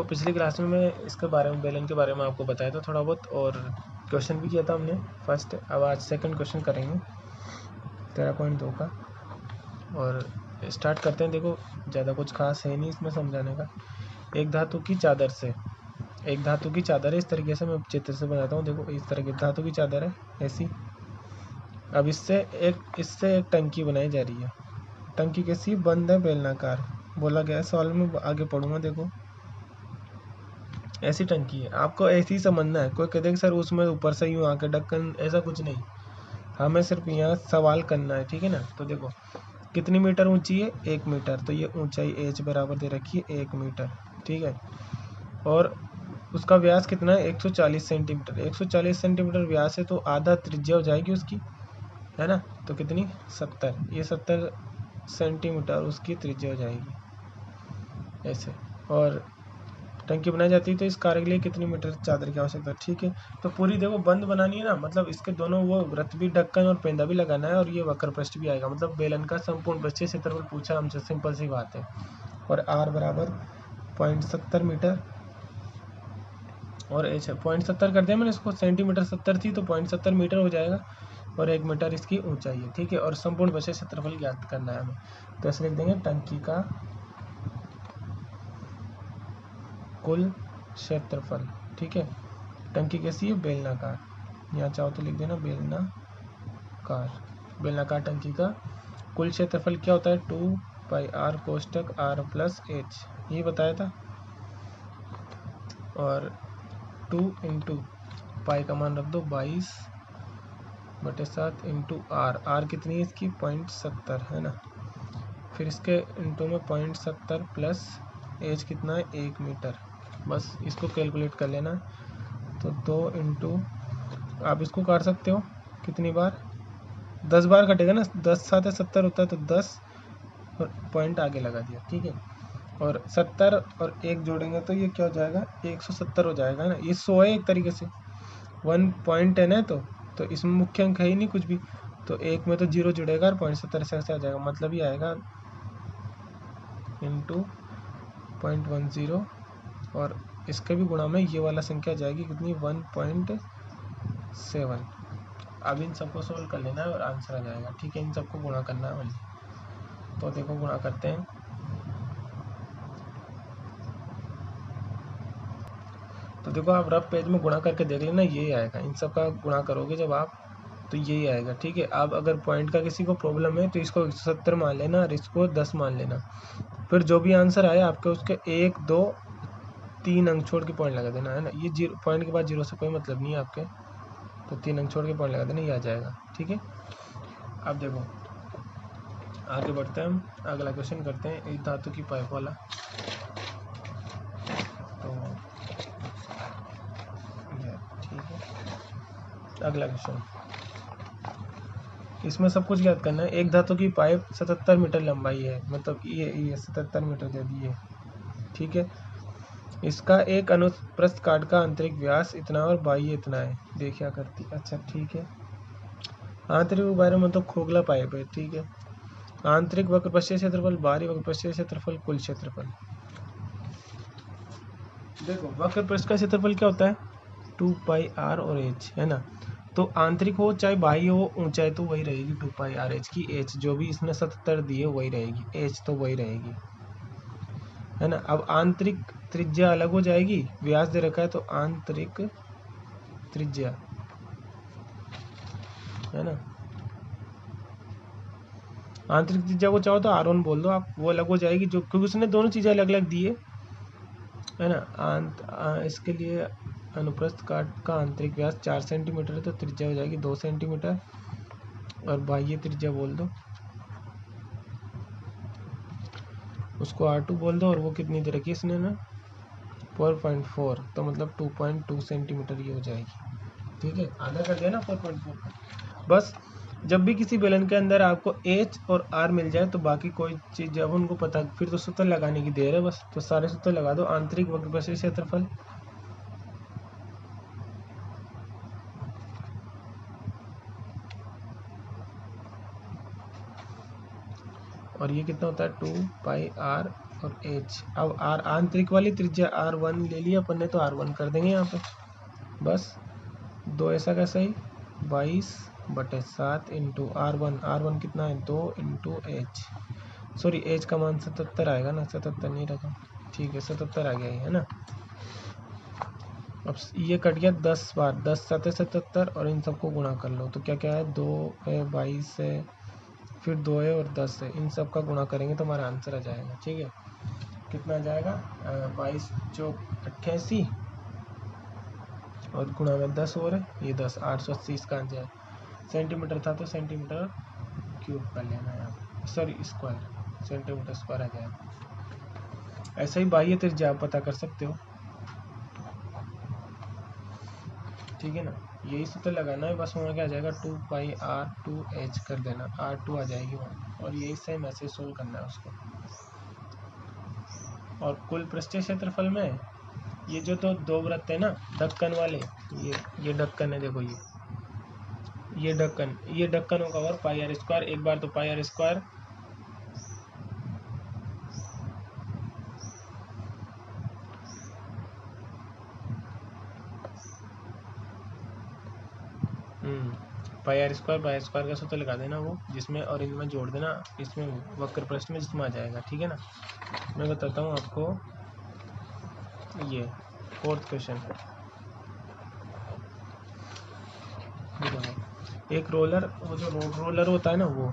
देखो पिछली क्लास में मैं इसके बारे में बेलन के बारे में आपको बताया था थोड़ा बहुत, और क्वेश्चन भी किया था हमने फर्स्ट। अब आज सेकंड क्वेश्चन करेंगे 13.2 का, और स्टार्ट करते हैं। देखो ज़्यादा कुछ खास है नहीं इसमें समझाने का। एक धातु की चादर है, इस तरीके से मैं चित्र से बनाता हूँ। देखो इस तरह की धातु की चादर है ऐसी। अब इससे एक टंकी बनाई जा रही है। टंकी कैसी बंद है, बेलनाकार बोला गया है सवाल में, आगे पढ़ूंगा। देखो ऐसी टंकी है, आपको ऐसी ही समझना है। कोई कहते कि सर उसमें ऊपर से यूँ आके ढक्कन, ऐसा कुछ नहीं, हमें सिर्फ यहाँ सवाल करना है, ठीक है ना। तो देखो कितनी मीटर ऊंची है, 1 मीटर, तो ये ऊंचाई h बराबर दे रखी है 1 मीटर, ठीक है। और उसका व्यास कितना है, 140 सेंटीमीटर। 140 सेंटीमीटर व्यास है तो आधा त्रिज्या हो जाएगी उसकी, है ना। तो कितनी, 70, ये 70 सेंटीमीटर उसकी त्रिज्या हो जाएगी ऐसे। और टंकी बनाई जाती है तो इस कार्य के लिए कितनी मीटर चादर की आवश्यकता है, ठीक है। तो पूरी देखो बंद बनानी है ना, मतलब इसके दोनों वो वृत्त भी, ढक्कन और पेंदा भी लगाना है, और ये वक्र पृष्ठ भी आएगा। मतलब बेलन का संपूर्ण पृष्ठीय क्षेत्रफल पूछा हमसे, सिंपल सी बात है। और r बराबर 0.70 मीटर, और h 0.70 कर दिया मैंने इसको, सेंटीमीटर 70 थी तो 0.70 मीटर हो जाएगा, और 1 मीटर इसकी ऊंचाई है, ठीक है। और संपूर्ण पृष्ठीय क्षेत्रफल ज्ञात करना है हमें। तो ऐसे लिख देंगे टंकी का कुल क्षेत्रफल, ठीक है। टंकी कैसी है, बेलनाकार, यहाँ चाहो तो लिख देना बेलनाकार टंकी का कुल क्षेत्रफल क्या होता है, 2πr कोष्टक r प्लस h, ये बताया था। और 2 इंटू पाई का मान रख दो 22/7 इंटू r कितनी है इसकी, 0.70, है ना। फिर इसके इंटू में 0.70 प्लस h कितना है, 1 मीटर। बस इसको कैलकुलेट कर लेना। तो 2 इंटू, आप इसको काट सकते हो कितनी बार, 10 बार कटेगा ना, 10 7 70 होता है, तो 10 और पॉइंट आगे लगा दिया, ठीक है। और 70 और 1 जोड़ेंगे तो ये क्या हो जाएगा, 170 हो जाएगा ना। ये 100 है एक तरीके से, 1.10 है, तो इसमें मुख्य अंक है ही नहीं कुछ भी, तो एक में तो 0 जुड़ेगा और 0.70 से आ जाएगा। मतलब ये आएगा इंटू 0.10, और इसके भी गुणा में ये वाला संख्या जाएगी कितनी, 1.7। अब इन सबको सोल्व कर लेना है और आंसर आ जाएगा, ठीक है। इन सबको गुणा करना है वाली। तो देखो गुणा करते हैं। तो देखो आप रफ पेज में गुणा करके देख लेना, यही आएगा। इन सब का गुणा करोगे जब आप, तो यही आएगा, ठीक है। आप अगर पॉइंट का किसी को प्रॉब्लम है तो इसको 170 मान लेना और इसको 10 मान लेना। फिर जो भी आंसर आए आपके, उसके 1 2 3 अंक छोड़ के पॉइंट लगा देना, है ना। ये 0 पॉइंट के बाद 0 से कोई मतलब नहीं है आपके, तो 3 अंक छोड़ के पॉइंट लगा देना, ये आ जाएगा, ठीक है। अब देखो आगे बढ़ते हैं हम, अगला क्वेश्चन करते हैं, एक धातु की पाइप वाला। तो ठीक है, अगला क्वेश्चन, इसमें सब कुछ याद करना है। एक धातु की पाइप 77 मीटर लंबाई है, मतलब ये 77 मीटर दे दी है, ठीक है। इसका एक अनुप्रस्थ काट का आंतरिक व्यास इतना और बाह्य इतना है, देखिए करती, अच्छा ठीक है। आंतरिक बारे में तो खोखला पाइप है, ठीक है। आंतरिक वक्र पृष्ठीय क्षेत्रफल, बाहरी वक्र पृष्ठीय क्षेत्रफल, कुल क्षेत्रफल। देखो वक्र पृष्ठ का क्षेत्रफल क्या होता है, 2πr और h, है ना। तो आंतरिक हो चाहे बाह्य हो, ऊंचाई तो वही रहेगी 2πr h की, h जो भी इसने 77 दी है वही रहेगी, h तो वही रहेगी, है ना। अब आंतरिक त्रिज्या अलग हो जाएगी, व्यास दे रखा है तो आंतरिक त्रिज्या, है ना। आंतरिक त्रिज्या को चाहो तो r1 बोल दो आप, वो अलग हो जाएगी, जो क्योंकि उसने दोनों चीज़ें अलग अलग दी है ना। इसके लिए अनुप्रस्थ काट का आंतरिक व्यास 4 सेंटीमीटर है, तो त्रिज्या हो जाएगी 2 सेंटीमीटर, और बाह्य त्रिज्या बोल दो, उसको R2 बोल दो, और वो कितनी दे रखी है इसने ना, 4.4, तो मतलब 2.2 सेंटीमीटर ये हो जाएगी, ठीक है। आधा कर दिया ना 4.4 का। बस जब भी किसी बेलन के अंदर आपको h और r मिल जाए तो बाकी कोई चीज़ जब उनको पता, फिर तो सूत्र लगाने की देर है बस। तो सारे सूत्र लगा दो। आंतरिक वक्र पृष्ठीय क्षेत्रफल, और ये कितना होता है, 2πr और एच। अब आर आंतरिक वाली त्रिज्या R1 ले लिया अपन ने, तो R1 कर देंगे यहाँ पे बस। 2 ऐसा कैसा ही 22/7 इंटू R1 कितना है 2 इंटू एच। सॉरी एच का मान 77 आएगा ना, 77 नहीं रखा, ठीक है 77 आ गया है ना। अब ये कट गया 10 बार, 10 7 77 और इन सबको गुणा कर लो तो क्या क्या है 2 है 22 है फिर 2 है और 10 है, इन सब का गुणा करेंगे तो हमारा आंसर आ जाएगा। ठीक है कितना आ जाएगा 22 चौक 88 और गुणा में 10 और है ये 10 880 इसका आंसर है। सेंटीमीटर था तो सेंटीमीटर क्यूब कर लेना है यहाँ, सॉरी स्क्वायर, सेंटीमीटर स्क्वायर आ जाएगा। ऐसा ही बाह्य त्रिज्या आप पता कर सकते हो। ठीक है ना, यही सूत्र लगाना है बस। वहाँ क्या आ जाएगा 2πr2h कर देना, R2 आ जाएगी वहाँ, और यही सेम ऐसे सोल्व करना है उसको। और कुल पृष्ठीय क्षेत्रफल में ये जो तो दो वृत्त है ना ढक्कन वाले, ये ढक्कन है, देखो ये ढक्कनों का और πr², एक बार तो πr², πr² का सूत्र लगा देना वो जिसमें, और इनमें जोड़ देना इसमें वक्र पृष्ठ में जिसमें आ जाएगा। ठीक है ना, मैं बताता हूँ आपको ये 4th क्वेश्चन। एक रोलर, वो जो रोलर होता है ना वो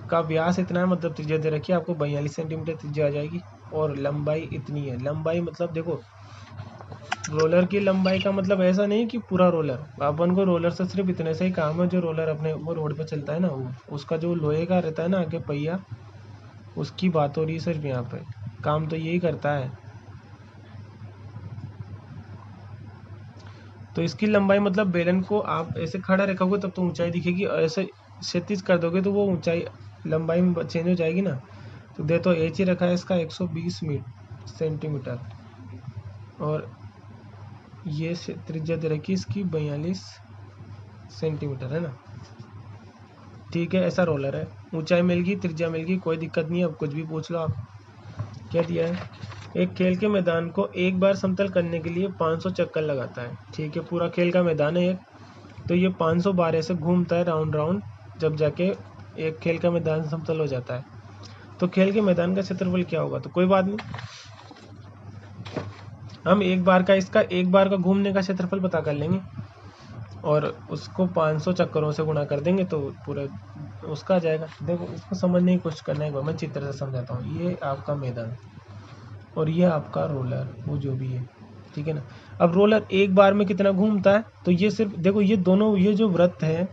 का व्यास इतना है, मतलब त्रिज्या दे रखी है आपको 42 सेंटीमीटर त्रिज्या आ जाएगी, और लंबाई इतनी है। लंबाई मतलब देखो रोलर की लंबाई का मतलब ऐसा नहीं कि पूरा रोलर, अपन को रोलर से सिर्फ इतने से ही काम है। जो रोलर अपने वो रोड पे चलता है ना वो उसका जो लोहे का रहता है ना आगे पहिया, उसकी बात हो रही है सिर्फ यहाँ पे, काम तो यही करता है। तो इसकी लंबाई मतलब बेलन को आप ऐसे खड़ा रखोगे तब तो ऊंचाई दिखेगी, और ऐसे क्षैतिज कर दोगे तो वो ऊंचाई लंबाई में चेंज हो जाएगी ना। तो दे तो एच ही रखा है इसका 120 सेंटीमीटर, और ये त्रिज्या दे रखी इसकी 42 सेंटीमीटर है ना। ठीक है, ऐसा रोलर है, ऊंचाई मिल गई त्रिज्या मिल गई, कोई दिक्कत नहीं है। अब कुछ भी पूछ लो आप। क्या दिया है, एक खेल के मैदान को एक बार समतल करने के लिए 500 चक्कर लगाता है। ठीक है, पूरा खेल का मैदान है एक, तो ये 500 बार ऐसे घूमता है राउंड राउंड, जब जाके एक खेल का मैदान समतल हो जाता है। तो खेल के मैदान का क्षेत्रफल क्या होगा, तो कोई बात नहीं, हम एक बार का घूमने का क्षेत्रफल पता कर लेंगे और उसको 500 चक्करों से गुणा कर देंगे तो पूरा उसका आ जाएगा। देखो इसको समझने की कोशिश करना है, मैं चित्र से समझाता हूँ। ये आपका मैदान और ये आपका रोलर, वो जो भी है, ठीक है ना। अब रोलर एक बार में कितना घूमता है, तो ये सिर्फ देखो ये दोनों, ये जो वृत्त है,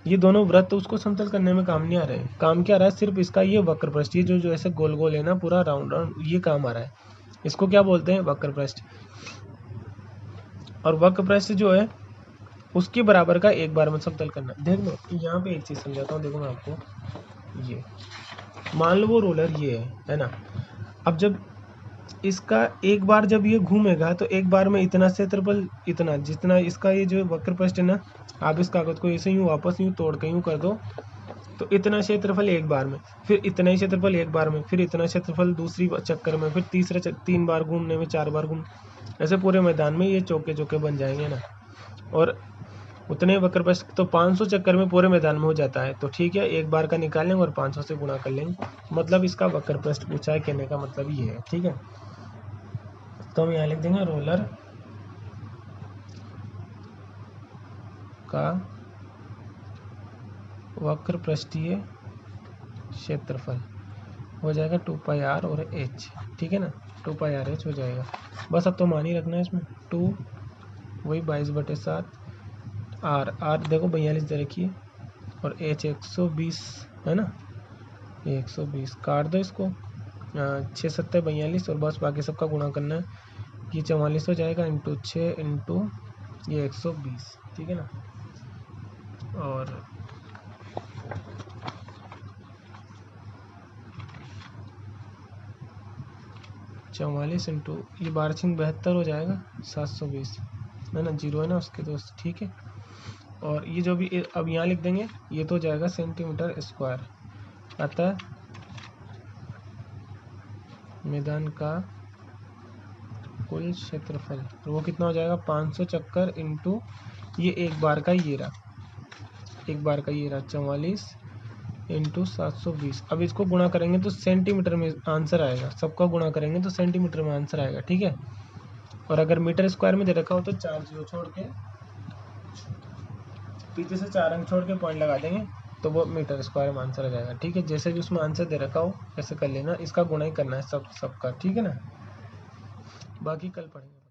ये दोनों वृत्त उसको समतल करने में काम नहीं आ रहे हैं। काम क्या आ रहा है, सिर्फ इसका ये वक्र पृष्ठ, ये जो ऐसे गोल गोल है ना पूरा राउंड राउंड, ये काम आ रहा है। इसको क्या बोलते हैं, वक्र पृष्ठ। और वक्र पृष्ठ जो है उसके बराबर का एक बार में समतल करना। देख लो यहाँ पे एक चीज समझाता हूँ, देखो मैं आपको, ये मान लो वो रोलर ये है ना। अब जब इसका एक बार जब ये घूमेगा तो एक बार में इतना क्षेत्रफल, इतना जितना इसका ये जो वक्र पृष्ठ है ना, आप इस कागज को ऐसे यूँ वापस यूँ तोड़ के यूँ कर दो तो इतना क्षेत्रफल एक बार में, फिर इतना ही क्षेत्रफल एक बार में, फिर इतना क्षेत्रफल दूसरी चक्कर में, फिर तीसरे 3 बार घूमने में, 4 बार घूम, ऐसे पूरे मैदान में ये चौके चौके बन जाएंगे ना। और उतने वक्र पृष्ठ तो 500 चक्कर में पूरे मैदान में हो जाता है। तो ठीक है, एक बार का निकाल लेंगे और 500 से गुणा कर लेंगे, मतलब इसका वक्र पृष्ठ पूछा है, कहने का मतलब ये है। ठीक है, तो हम यहाँ लिख देंगे रोलर का वक्र पृष्ठीय क्षेत्रफल हो जाएगा 2πr और h। ठीक है ना, 2πrh हो जाएगा। बस अब तो मान ही रखना है इसमें 2, वही 22/7, r देखो 42 दे रखी है, और h 120 है ना, ये 120 काट दो इसको, 6 7 42, और बस बाकी सबका गुणा करना है। ये 44 हो जाएगा इंटू 6 इंटू ये 120। ठीक है ना, और 44 इंटू ये 12×72 हो जाएगा 720 है ना, जीरो है ना उसके दोस्त। ठीक है, और ये जो भी अब यहाँ लिख देंगे, ये तो हो जाएगा सेंटीमीटर स्क्वायर। अतः मैदान का कुल क्षेत्रफल, और वो कितना हो जाएगा 500 चक्कर इंटू ये एक बार का ये रहा, 44 इंटू 720। अब इसको गुणा करेंगे तो सेंटीमीटर में आंसर आएगा, सबका गुणा करेंगे तो सेंटीमीटर में आंसर आएगा, ठीक है। और अगर मीटर स्क्वायर में दे रखा हो तो 4 जीरो छोड़ के, पीछे से 4 अंक छोड़ के पॉइंट लगा देंगे तो वो मीटर स्क्वायर में आंसर आ जाएगा, ठीक है। जैसे भी उसमें आंसर दे रखा हो ऐसे कर लेना, इसका गुणा ही करना है सबका, ठीक है ना। बाकी कल पढ़ेंगे।